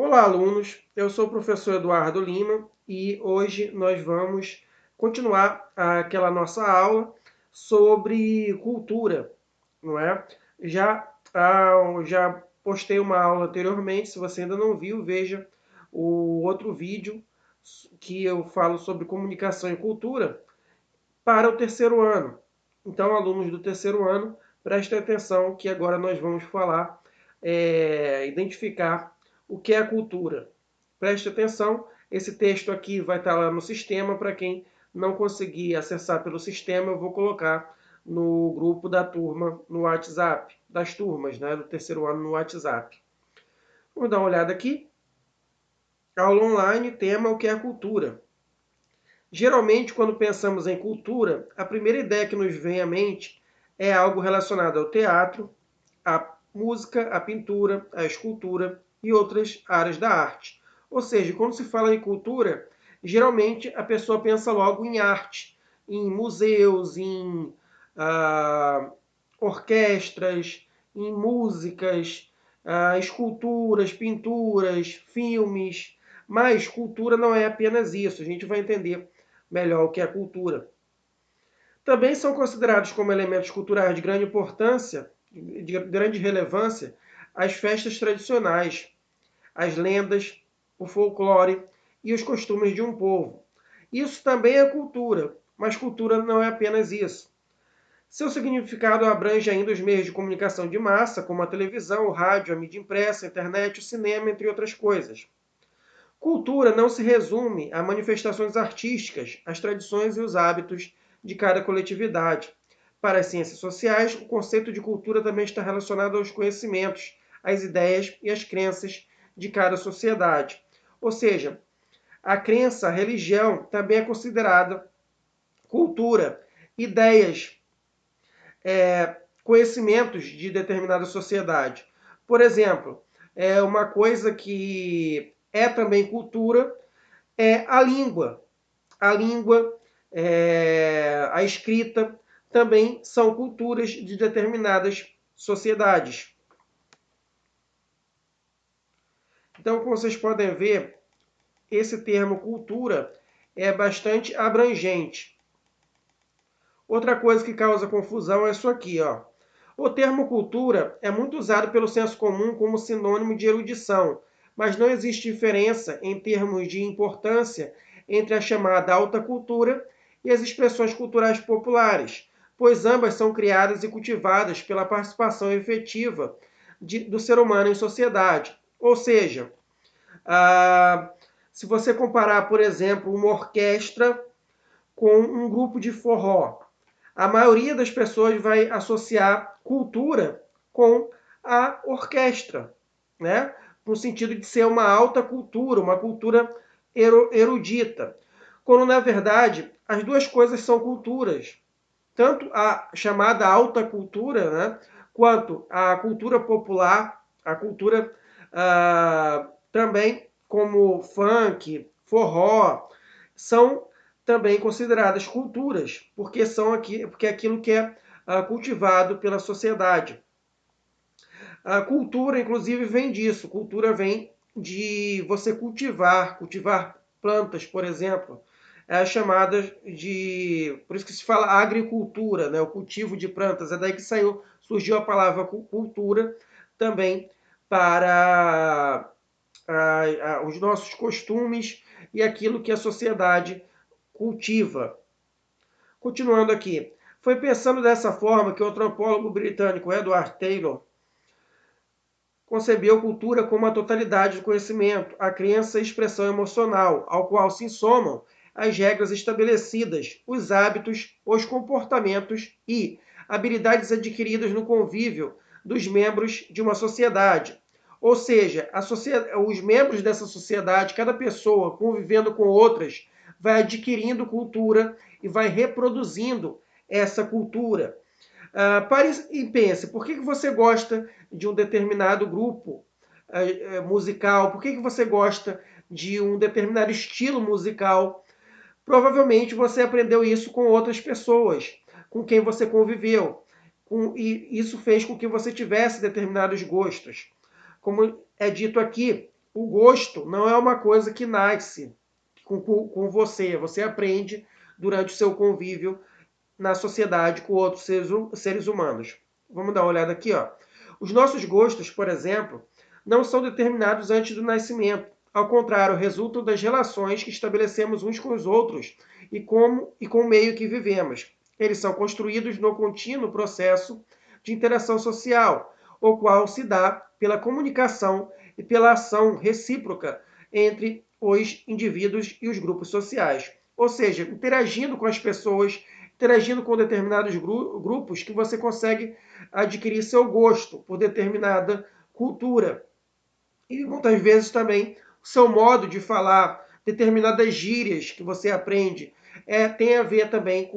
Olá, alunos! Eu sou o professor Eduardo Lima e hoje nós vamos continuar aquela nossa aula sobre cultura, não é? Já postei uma aula anteriormente, se você ainda não viu, veja o outro vídeo que eu falo sobre comunicação e cultura para o terceiro ano. Então, alunos do terceiro ano, prestem atenção que agora nós vamos falar, identificar o que é a cultura. Preste atenção, esse texto aqui vai estar lá no sistema. Para quem não conseguir acessar pelo sistema, eu vou colocar no grupo da turma no WhatsApp, das turmas, né, do terceiro ano no WhatsApp. Vamos dar uma olhada aqui. Aula online, tema o que é a cultura. Geralmente, quando pensamos em cultura, a primeira ideia que nos vem à mente é algo relacionado ao teatro, à música, à pintura, à escultura e outras áreas da arte. Ou seja, quando se fala em cultura, geralmente a pessoa pensa logo em arte, em museus, em orquestras, em músicas, esculturas, pinturas, filmes. Mas cultura não é apenas isso. A gente vai entender melhor o que é cultura. Também são considerados como elementos culturais de grande importância, de grande relevância, as festas tradicionais, as lendas, o folclore e os costumes de um povo. Isso também é cultura, mas cultura não é apenas isso. Seu significado abrange ainda os meios de comunicação de massa, como a televisão, o rádio, a mídia impressa, a internet, o cinema, entre outras coisas. Cultura não se resume a manifestações artísticas, as tradições e os hábitos de cada coletividade. Para as ciências sociais, o conceito de cultura também está relacionado aos conhecimentos, às ideias e às crenças de cada sociedade. Ou seja, a crença, a religião, também é considerada cultura, ideias, conhecimentos de determinada sociedade. Por exemplo, uma coisa que é também cultura é a língua. A língua, a escrita, também são culturas de determinadas sociedades. Então, como vocês podem ver, esse termo cultura é bastante abrangente. Outra coisa que causa confusão é isso aqui, ó. O termo cultura é muito usado pelo senso comum como sinônimo de erudição, mas não existe diferença em termos de importância entre a chamada alta cultura e as expressões culturais populares, pois ambas são criadas e cultivadas pela participação efetiva do ser humano em sociedade. Ou seja, se você comparar, por exemplo, uma orquestra com um grupo de forró, a maioria das pessoas vai associar cultura com a orquestra, né? No sentido de ser uma alta cultura, uma cultura erudita. Quando, na verdade, as duas coisas são culturas. Tanto a chamada alta cultura, né, quanto a cultura popular, a cultura também como funk, forró, são também consideradas culturas, porque porque é aquilo que é cultivado pela sociedade. A cultura, inclusive, vem disso. Cultura vem de você cultivar plantas, por exemplo, chamadas de... Por isso que se fala agricultura, né? O cultivo de plantas. É daí que surgiu a palavra cultura também para os nossos costumes e aquilo que a sociedade cultiva. Continuando aqui. Foi pensando dessa forma que o antropólogo britânico Edward Taylor concebeu cultura como a totalidade do conhecimento, a crença e expressão emocional, ao qual se somam as regras estabelecidas, os hábitos, os comportamentos e habilidades adquiridas no convívio dos membros de uma sociedade. Ou seja, os membros dessa sociedade, cada pessoa convivendo com outras, vai adquirindo cultura e vai reproduzindo essa cultura. Pare e pense, por que você gosta de um determinado grupo musical? Por que você gosta de um determinado estilo musical? Provavelmente você aprendeu isso com outras pessoas, com quem você conviveu. E isso fez com que você tivesse determinados gostos. Como é dito aqui, O gosto não é uma coisa que nasce com você. Você aprende durante o seu convívio na sociedade com outros seres humanos. Vamos dar uma olhada aqui, ó. Os nossos gostos, por exemplo, não são determinados antes do nascimento. Ao contrário, resultam das relações que estabelecemos uns com os outros e com o meio que vivemos. Eles são construídos no contínuo processo de interação social, o qual se dá pela comunicação e pela ação recíproca entre os indivíduos e os grupos sociais. Ou seja, interagindo com as pessoas, interagindo com determinados grupos, que você consegue adquirir seu gosto por determinada cultura. E muitas vezes também o seu modo de falar, determinadas gírias que você aprende, tem a ver também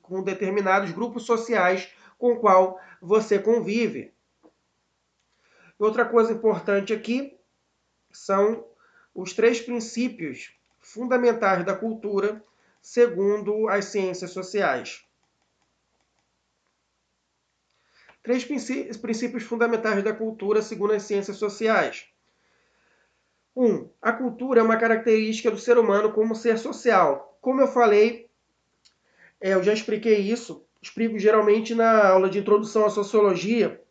com determinados grupos sociais com o qual você convive. Outra coisa importante aqui são os 3 princípios fundamentais da cultura, segundo as ciências sociais. 3 princípios fundamentais da cultura, segundo as ciências sociais. 1. A cultura é uma característica do ser humano como ser social. Como eu falei, eu já expliquei isso, explico geralmente na aula de introdução à sociologia.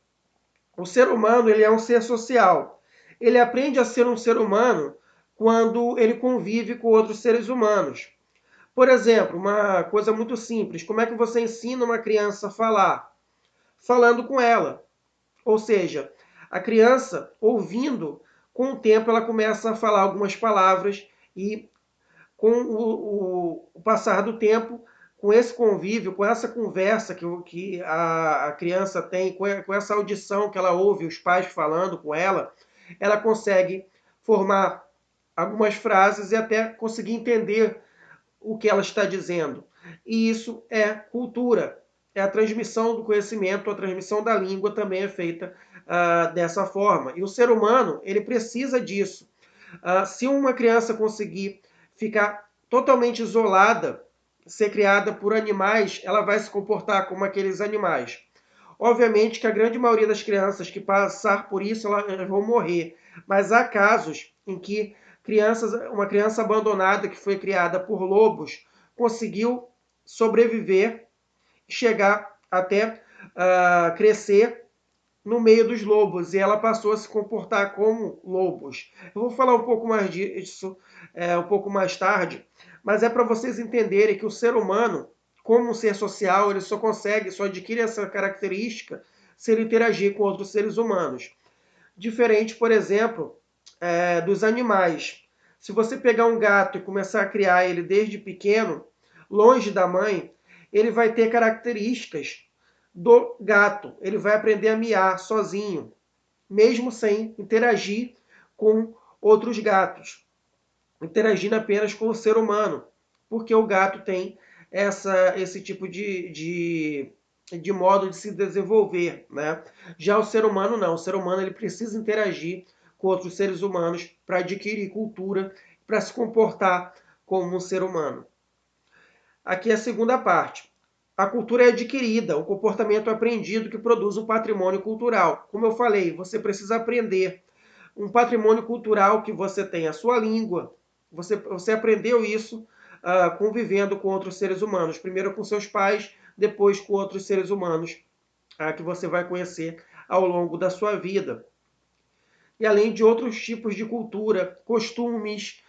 O ser humano, ele é um ser social. Ele aprende a ser um ser humano quando ele convive com outros seres humanos. Por exemplo, uma coisa muito simples, como é que você ensina uma criança a falar? Falando com ela. Ou seja, a criança, ouvindo, com o tempo ela começa a falar algumas palavras e com o passar do tempo, com esse convívio, com essa conversa que a criança tem, com essa audição que ela ouve os pais falando com ela consegue formar algumas frases e até conseguir entender o que ela está dizendo. E isso é cultura. É a transmissão do conhecimento, a transmissão da língua também é feita dessa forma. E o ser humano, ele precisa disso. Se uma criança conseguir ficar totalmente isolada, ser criada por animais, ela vai se comportar como aqueles animais. Obviamente que a grande maioria das crianças que passar por isso, elas vão morrer. Mas há casos em que uma criança abandonada que foi criada por lobos conseguiu sobreviver, chegar até crescer no meio dos lobos e ela passou a se comportar como lobos. Eu vou falar um pouco mais disso um pouco mais tarde, mas é para vocês entenderem que o ser humano, como um ser social, ele só adquire essa característica se ele interagir com outros seres humanos. Diferente, por exemplo, dos animais. Se você pegar um gato e começar a criar ele desde pequeno, longe da mãe, ele vai ter características do gato. Ele vai aprender a miar sozinho, mesmo sem interagir com outros gatos, interagindo apenas com o ser humano, porque o gato tem esse tipo de modo de se desenvolver, né? Já o ser humano não. O ser humano ele precisa interagir com outros seres humanos para adquirir cultura, para se comportar como um ser humano. Aqui é a segunda parte. A cultura é adquirida, um comportamento aprendido que produz um patrimônio cultural. Como eu falei, você precisa aprender. Um patrimônio cultural que você tem a sua língua. Você aprendeu isso convivendo com outros seres humanos. Primeiro com seus pais, depois com outros seres humanos que você vai conhecer ao longo da sua vida. E além de outros tipos de cultura, costumes,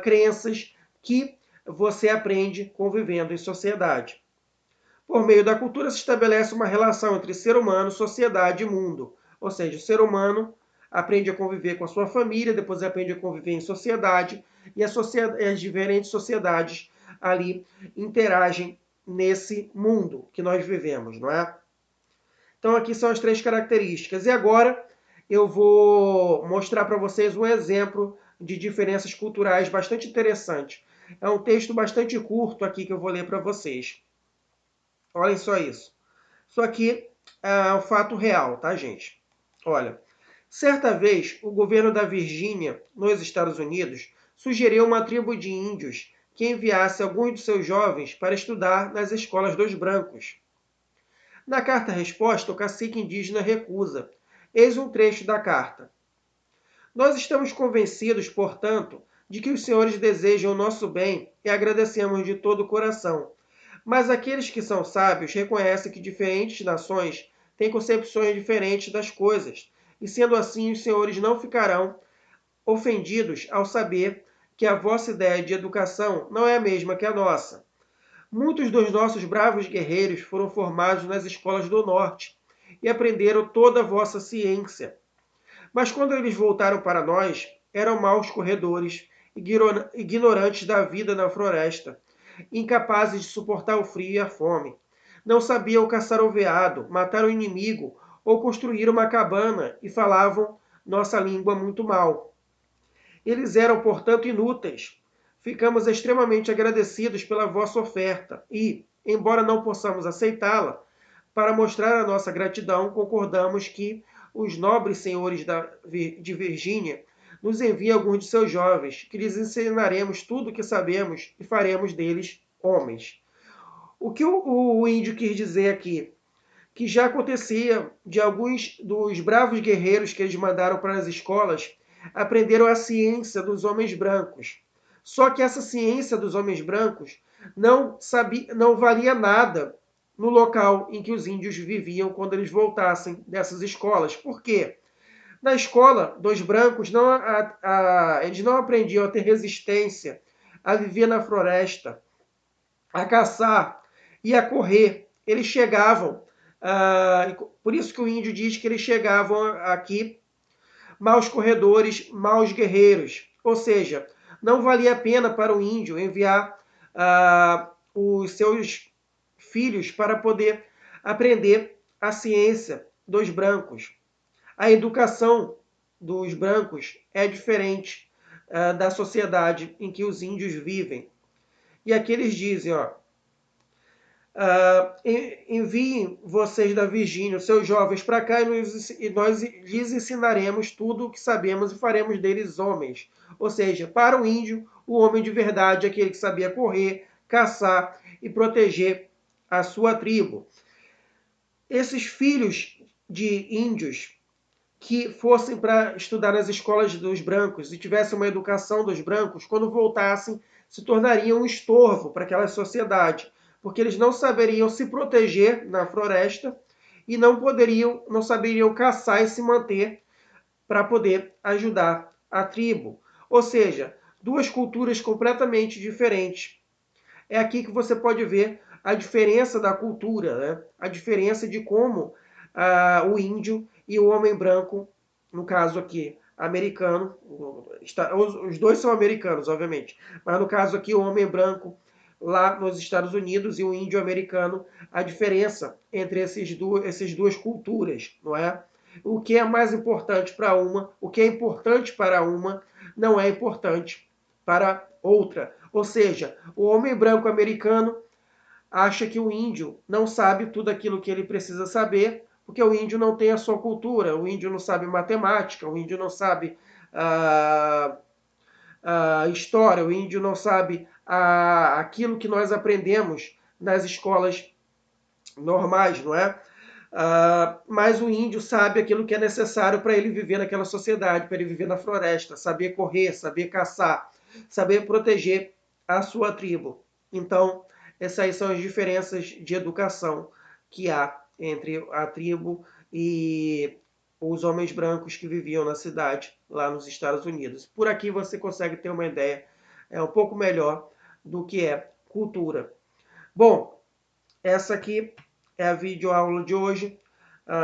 crenças que você aprende convivendo em sociedade. Por meio da cultura se estabelece uma relação entre ser humano, sociedade e mundo. Ou seja, o ser humano aprende a conviver com a sua família, depois aprende a conviver em sociedade, e as diferentes sociedades ali interagem nesse mundo que nós vivemos, não é? Então aqui são as 3 características. E agora eu vou mostrar para vocês um exemplo de diferenças culturais bastante interessante. É um texto bastante curto aqui que eu vou ler para vocês. Olhem só isso. Isso aqui é um fato real, tá, gente? Olha, certa vez o governo da Virgínia, nos Estados Unidos, sugeriu a uma tribo de índios que enviasse alguns de seus jovens para estudar nas escolas dos brancos. Na carta-resposta, o cacique indígena recusa. Eis um trecho da carta. Nós estamos convencidos, portanto, de que os senhores desejam o nosso bem e agradecemos de todo o coração. Mas aqueles que são sábios reconhecem que diferentes nações têm concepções diferentes das coisas, e sendo assim, os senhores não ficarão ofendidos ao saber que a vossa ideia de educação não é a mesma que a nossa. Muitos dos nossos bravos guerreiros foram formados nas escolas do norte e aprenderam toda a vossa ciência. Mas quando eles voltaram para nós, eram maus corredores, ignorantes da vida na floresta, incapazes de suportar o frio e a fome. Não sabiam caçar o veado, matar o inimigo ou construir uma cabana e falavam nossa língua muito mal. Eles eram, portanto, inúteis. Ficamos extremamente agradecidos pela vossa oferta e, embora não possamos aceitá-la, para mostrar a nossa gratidão, concordamos que os nobres senhores de Virgínia nos enviem alguns de seus jovens, que lhes ensinaremos tudo o que sabemos e faremos deles homens. O que o índio quis dizer aqui? Que já acontecia de alguns dos bravos guerreiros que eles mandaram para as escolas aprenderam a ciência dos homens brancos. Só que essa ciência dos homens brancos não valia nada no local em que os índios viviam quando eles voltassem dessas escolas. Por quê? Na escola dos brancos, eles não aprendiam a ter resistência, a viver na floresta, a caçar e a correr. Eles chegavam, por isso que o índio diz que eles chegavam aqui maus corredores, maus guerreiros. Ou seja, não valia a pena para o índio enviar os seus filhos para poder aprender a ciência dos brancos. A educação dos brancos é diferente da sociedade em que os índios vivem. E aqui eles dizem, ó, enviem vocês da Virgínia, seus jovens, para cá e nós lhes ensinaremos tudo o que sabemos e faremos deles homens. Ou seja, para o índio, o homem de verdade é aquele que sabia correr, caçar e proteger a sua tribo. Esses filhos de índios que fossem para estudar nas escolas dos brancos e tivessem uma educação dos brancos, quando voltassem, se tornariam um estorvo para aquela sociedade, porque eles não saberiam se proteger na floresta e não saberiam caçar e se manter para poder ajudar a tribo. Ou seja, duas culturas completamente diferentes. É aqui que você pode ver a diferença da cultura, né? A diferença de como o índio e o homem branco, no caso aqui, americano, os dois são americanos, obviamente, mas no caso aqui, o homem branco lá nos Estados Unidos e o índio americano, a diferença entre essas duas culturas, não é? O que é mais importante para uma, o que é importante para uma, não é importante para outra. Ou seja, o homem branco americano acha que o índio não sabe tudo aquilo que ele precisa saber, porque o índio não tem a sua cultura, o índio não sabe matemática, o índio não sabe história, o índio não sabe aquilo que nós aprendemos nas escolas normais, não é? Mas o índio sabe aquilo que é necessário para ele viver naquela sociedade, para ele viver na floresta, saber correr, saber caçar, saber proteger a sua tribo. Então, essas aí são as diferenças de educação que há entre a tribo e os homens brancos que viviam na cidade, lá nos Estados Unidos. Por aqui você consegue ter uma ideia um pouco melhor do que é cultura. Bom, essa aqui é a videoaula de hoje.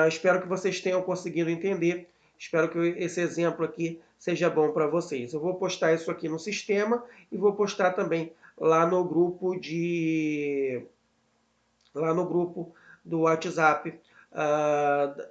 Espero que vocês tenham conseguido entender. Espero que esse exemplo aqui seja bom para vocês. Eu vou postar isso aqui no sistema e vou postar também lá no grupo do WhatsApp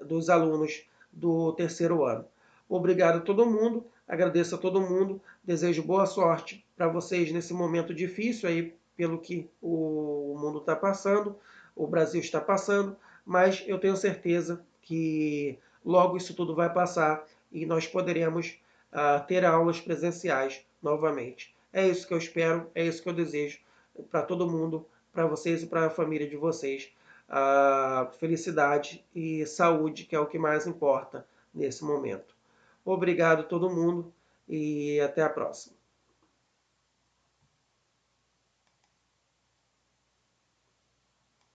dos alunos do terceiro ano. Obrigado a todo mundo, agradeço a todo mundo, desejo boa sorte para vocês nesse momento difícil aí, pelo que o mundo está passando, o Brasil está passando, mas eu tenho certeza que logo isso tudo vai passar e nós poderemos ter aulas presenciais novamente. É isso que eu espero, é isso que eu desejo para todo mundo, para vocês e para a família de vocês. Felicidade e saúde, que é o que mais importa nesse momento. Obrigado a todo mundo e até a próxima.